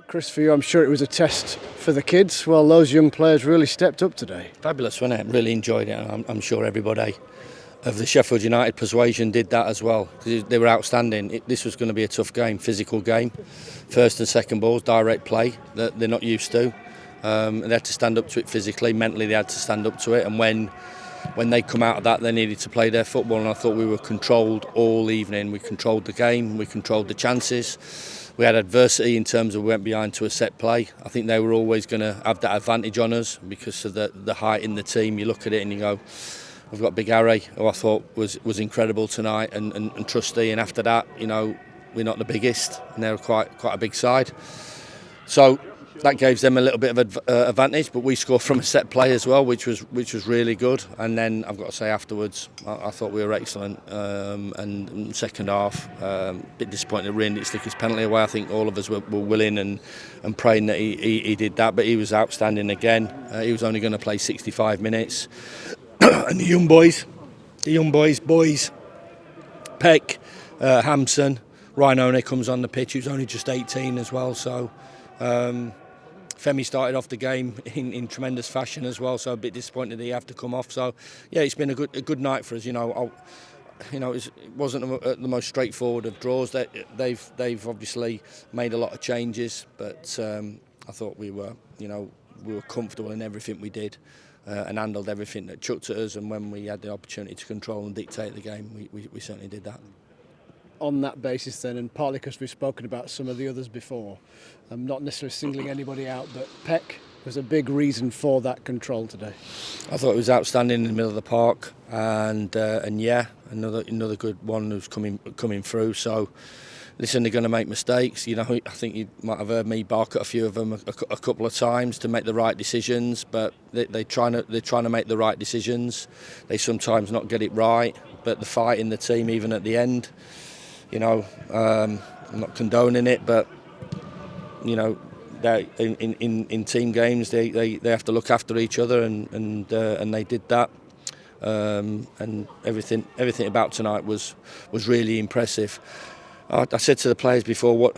Chris, for you, I'm sure it was a test for the kids. Well, those young players really stepped up today. Fabulous, wasn't it? Really enjoyed it. I'm sure everybody of the Sheffield United persuasion did that as well. They were outstanding. This was going to be a tough game, physical game. First and second balls, direct play that they're not used to. They had to stand up to it physically, mentally they had to stand up to it. And when they come out of that, they needed to play their football. And I thought we were controlled all evening. We controlled the game, we controlled the chances. We had adversity in terms of we went behind to a set play. I think they were always going to have that advantage on us because of the height in the team. You look at it and you go, we've got Big Harry, who I thought was incredible tonight, and Trusty. And after that, you know, we're not the biggest, and they're quite a big side. So that gave them a little bit of advantage, but we scored from a set play as well, which was really good. And then I've got to say afterwards, I thought we were excellent. And second half, a bit disappointed Rin didn't stick his penalty away. I think all of us were willing and praying that he did that, but he was outstanding again. He was only going to play 65 minutes. And the young boys, Peck, Hampson, Ryan One comes on the pitch. He was only just 18 as well, so Femi started off the game in tremendous fashion as well, so a bit disappointed that he had to come off. So yeah, it's been a good night for us. It wasn't the most straightforward of draws. They've obviously made a lot of changes, but I thought we were comfortable in everything we did. And handled everything that chucked at us, and when we had the opportunity to control and dictate the game, we certainly did that. On that basis then, and partly because we've spoken about some of the others before, I'm not necessarily singling anybody out, but Peck was a big reason for that control today. I thought it was outstanding in the middle of the park, and yeah, another good one who's coming through. So listen, they're going to make mistakes. You know, I think you might have heard me bark at a few of them a couple of times to make the right decisions, but they're trying to make the right decisions. They sometimes not get it right, but the fight in the team, even at the end, I'm not condoning it, but in team games they have to look after each other, and they did that. And everything about tonight was really impressive. I said to the players before,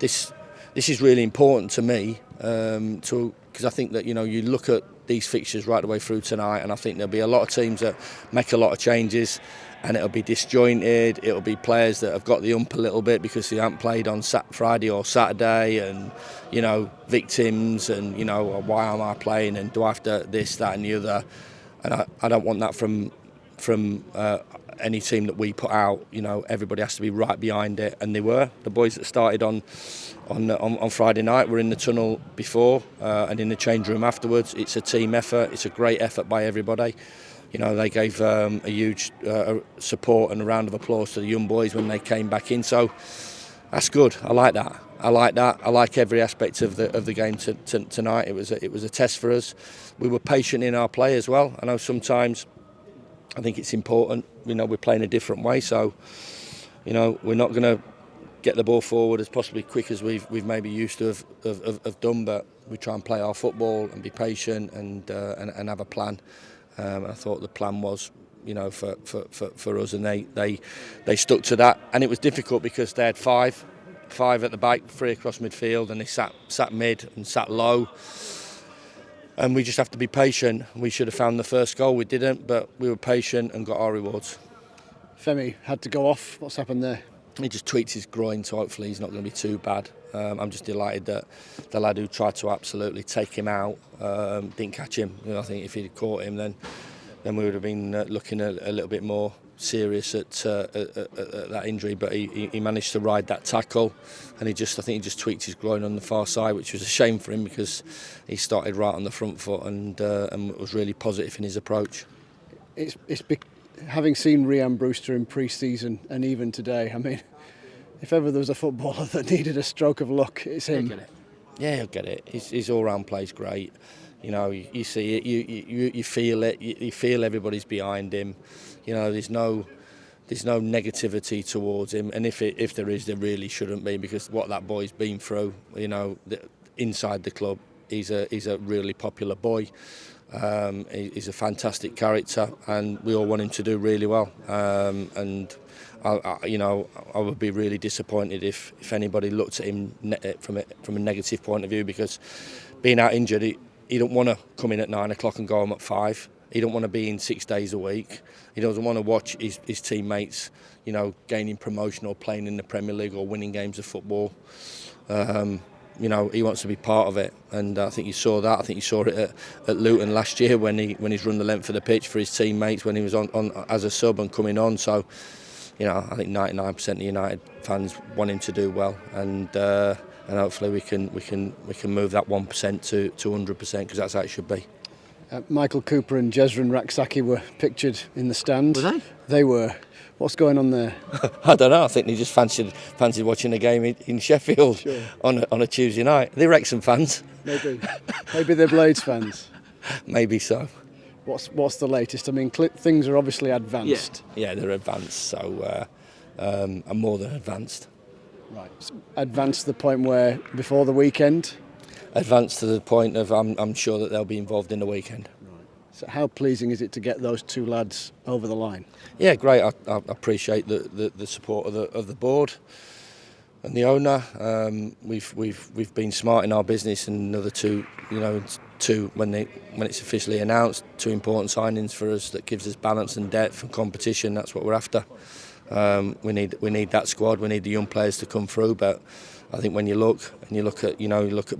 this is really important to me, because I think that you look at these fixtures right the way through tonight, and I think there'll be a lot of teams that make a lot of changes, and it'll be disjointed. It'll be players that have got the ump a little bit because they haven't played on Friday or Saturday, and victims, and why am I playing, and do I have to this, that, and the other, and I don't want that from any team that we put out. Everybody has to be right behind it, and they were. The boys that started on Friday night were in the tunnel before and in the change room afterwards. It's a team effort. It's a great effort by everybody. They gave a huge support and a round of applause to the young boys when they came back in. So that's good. I like that. I like every aspect of the game tonight. It was a test for us. We were patient in our play as well. I know sometimes I think it's important. We're playing a different way, so we're not going to get the ball forward as possibly quick as we've maybe used to have done, but we try and play our football and be patient and have a plan. I thought the plan was, for us, and they stuck to that. And it was difficult because they had five at the back, 3 across midfield, and they sat mid and sat low. And we just have to be patient. We should have found the first goal. We didn't, but we were patient and got our rewards. Femi had to go off. What's happened there? He just tweaked his groin, so hopefully he's not going to be too bad. I'm just delighted that the lad who tried to absolutely take him out didn't catch him. I think if he'd caught him, then we would have been looking a little bit more serious at that injury. But he managed to ride that tackle, and I think he just tweaked his groin on the far side, which was a shame for him because he started right on the front foot and was really positive in his approach. Having seen Rhian Brewster in pre-season and even today, I mean, if ever there was a footballer that needed a stroke of luck, it's him. He'll get it. His all-round play's great. You see it, you feel it. You feel everybody's behind him. There's no negativity towards him, and if there is, there really shouldn't be, because what that boy's been through, inside the club, he's a really popular boy. He's a fantastic character, and we all want him to do really well. And I would be really disappointed if anybody looked at him from a negative point of view, because being out injured, he don't want to come in at 9 o'clock and go home at 5. He don't want to be in 6 days a week. He doesn't want to watch his teammates, gaining promotion or playing in the Premier League or winning games of football. He wants to be part of it, and I think you saw that. I think you saw it at Luton last year when he's run the length of the pitch for his teammates when he was on as a sub and coming on. So, I think 99% of United fans want him to do well, and hopefully we can move that 1% to 100%, because that's how it should be. Michael Cooper and Jezran Raksaki were pictured in the stand. Were they? They were. What's going on there? I don't know. I think they just fancied watching a game in Sheffield. Sure. on a Tuesday night. They're Wrexham fans. Maybe they're Blades fans. Maybe so. What's the latest? I mean, things are obviously advanced. Yeah, they're advanced. So I'm more than advanced. Right. Advanced to the point where before the weekend. Advanced to the point of I'm sure that they'll be involved in the weekend. Right. So how pleasing is it to get those two lads over the line? Yeah, great. I appreciate the support of the board and the owner. We've been smart in our business, and another two when it's officially announced, 2 important signings for us that gives us balance and depth and competition. That's what we're after. We need that squad. We need the young players to come through, but I think when you look at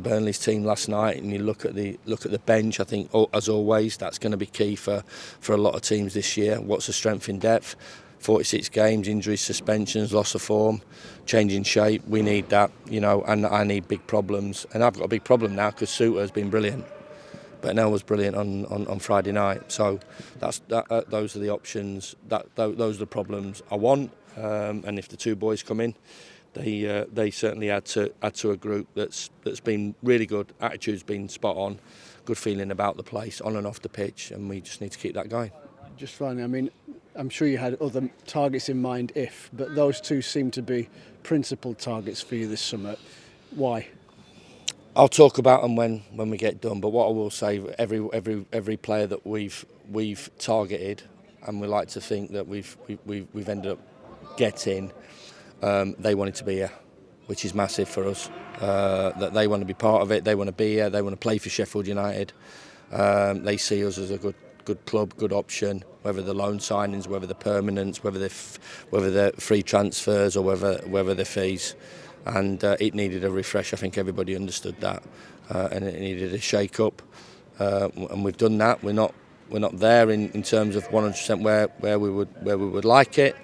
Burnley's team last night, and you look at the bench, I think as always that's going to be key for a lot of teams this year. What's the strength in depth? 46 games, injuries, suspensions, loss of form, changing shape. We need that, and I need big problems, and I've got a big problem now because Suter has been brilliant, but Nell was brilliant on Friday night. So those are the options. Those are the problems I want, and if the two boys come in, they certainly add to a group that's been really good. Attitude's been spot on, good feeling about the place on and off the pitch, and we just need to keep that going. Just finally, I mean, I'm sure you had other targets in mind, but those two seem to be principal targets for you this summer. Why? I'll talk about them when we get done. But what I will say, every player that we've targeted, and we like to think that we've ended up getting, they wanted to be here, which is massive for us. That they want to be part of it. They want to be here. They want to play for Sheffield United. They see us as a good club, good option. Whether the loan signings, whether the permanents, whether they're free transfers, or whether they're fees. And it needed a refresh. I think everybody understood that, and it needed a shake-up, and we've done that. We're not there in terms of 100% where we would like it.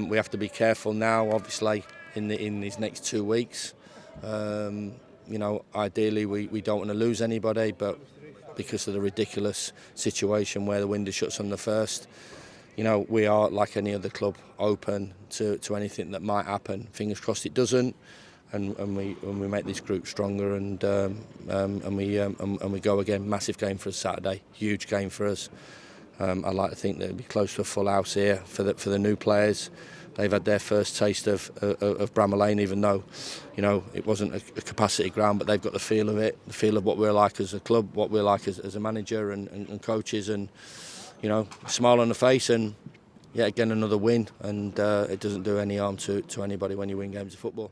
We have to be careful now, obviously, in these next 2 weeks. Ideally we don't want to lose anybody, but because of the ridiculous situation where the window shuts on the 1st. We are, like any other club, open to anything that might happen. Fingers crossed it doesn't, and we make this group stronger, and we go again. Massive game for us Saturday, huge game for us. I'd like to think that it'll be close to a full house here for the new players. They've had their first taste of Bramall Lane, even though it wasn't a capacity ground, but they've got the feel of it, the feel of what we're like as a club, what we're like as a manager and coaches, and smile on the face, and yet again another win, and it doesn't do any harm to anybody when you win games of football.